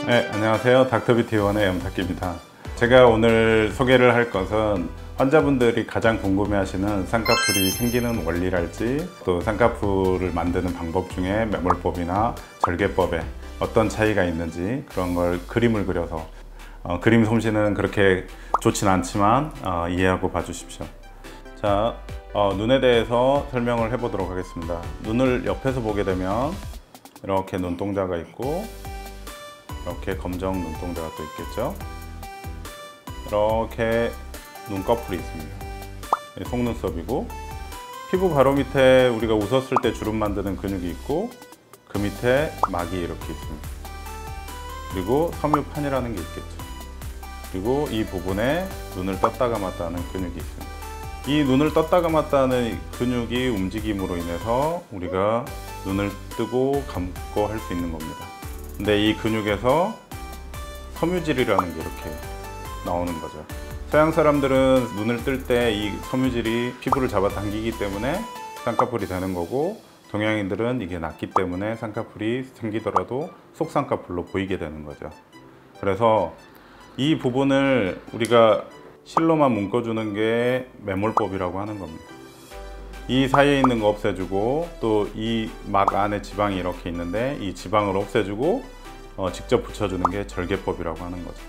네, 안녕하세요. 닥터뷰티원의 염탁기입니다. 제가 오늘 소개를 할 것은 환자분들이 가장 궁금해하시는 쌍꺼풀이 생기는 원리랄지, 또 쌍꺼풀을 만드는 방법 중에 매몰법이나 절개법에 어떤 차이가 있는지 그런 걸 그림을 그려서 그림 솜씨는 그렇게 좋진 않지만 이해하고 봐주십시오. 자, 눈에 대해서 설명을 해보도록 하겠습니다. 눈을 옆에서 보게 되면 이렇게 눈동자가 있고 이렇게 검정 눈동자가 또 있겠죠. 이렇게 눈꺼풀이 있습니다. 속눈썹이고, 피부 바로 밑에 우리가 웃었을 때 주름 만드는 근육이 있고, 그 밑에 막이 이렇게 있습니다. 그리고 섬유판이라는 게 있겠죠. 그리고 이 부분에 눈을 떴다 감았다 하는 근육이 있습니다. 이 눈을 떴다 감았다 하는 근육이 움직임으로 인해서 우리가 눈을 뜨고 감고 할 수 있는 겁니다. 근데 이 근육에서 섬유질이라는 게 이렇게 나오는 거죠. 서양 사람들은 눈을 뜰 때 이 섬유질이 피부를 잡아당기기 때문에 쌍꺼풀이 되는 거고, 동양인들은 이게 낮기 때문에 쌍꺼풀이 생기더라도 속쌍꺼풀로 보이게 되는 거죠. 그래서 이 부분을 우리가 실로만 묶어주는 게 매몰법이라고 하는 겁니다. 이 사이에 있는 거 없애주고, 또 이 막 안에 지방이 이렇게 있는데 이 지방을 없애주고 직접 붙여주는 게 절개법이라고 하는 거죠.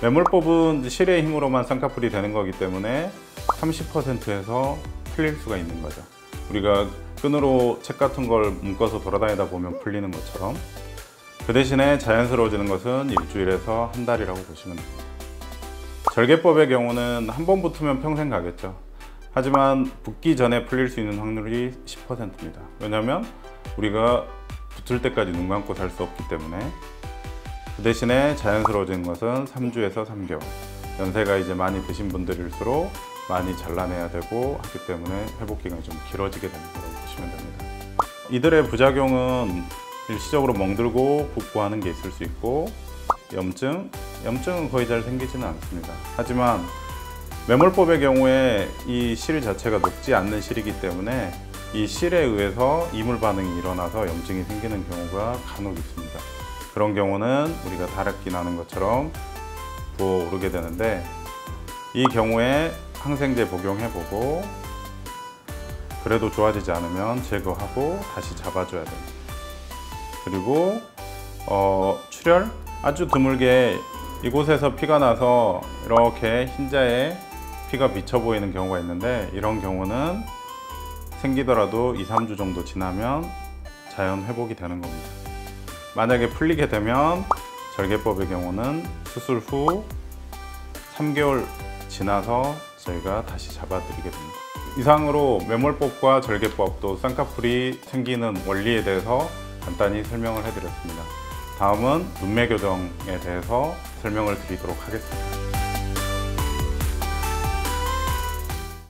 매몰법은 실의 힘으로만 쌍꺼풀이 되는 거기 때문에 30%에서 풀릴 수가 있는 거죠. 우리가 끈으로 책 같은 걸 묶어서 돌아다니다 보면 풀리는 것처럼. 그 대신에 자연스러워지는 것은 일주일에서 한 달이라고 보시면 됩니다. 절개법의 경우는 한 번 붙으면 평생 가겠죠. 하지만 붙기 전에 풀릴 수 있는 확률이 10%입니다. 왜냐하면 우리가 붙을 때까지 눈 감고 살 수 없기 때문에. 그 대신에 자연스러워지는 것은 3주에서 3개월. 연세가 이제 많이 드신 분들일수록 많이 잘라내야 되고 하기 때문에 회복 기간이 좀 길어지게 되는 거라고 보시면 됩니다. 이들의 부작용은 일시적으로 멍들고 붓고하는 게 있을 수 있고, 염증은 거의 잘 생기지는 않습니다. 하지만 매몰법의 경우에 이 실 자체가 녹지 않는 실이기 때문에 이 실에 의해서 이물 반응이 일어나서 염증이 생기는 경우가 간혹 있습니다. 그런 경우는 우리가 다래끼 나는 것처럼 부어오르게 되는데, 이 경우에 항생제 복용해보고 그래도 좋아지지 않으면 제거하고 다시 잡아줘야 됩니다. 그리고 출혈? 아주 드물게 이곳에서 피가 나서 이렇게 흰자에 피가 비쳐 보이는 경우가 있는데, 이런 경우는 생기더라도 2-3주 정도 지나면 자연 회복이 되는 겁니다. 만약에 풀리게 되면 절개법의 경우는 수술 후 3개월 지나서 저희가 다시 잡아드리게 됩니다. 이상으로 매몰법과 절개법, 또 쌍꺼풀이 생기는 원리에 대해서 간단히 설명을 해드렸습니다. 다음은 눈매 교정에 대해서 설명을 드리도록 하겠습니다.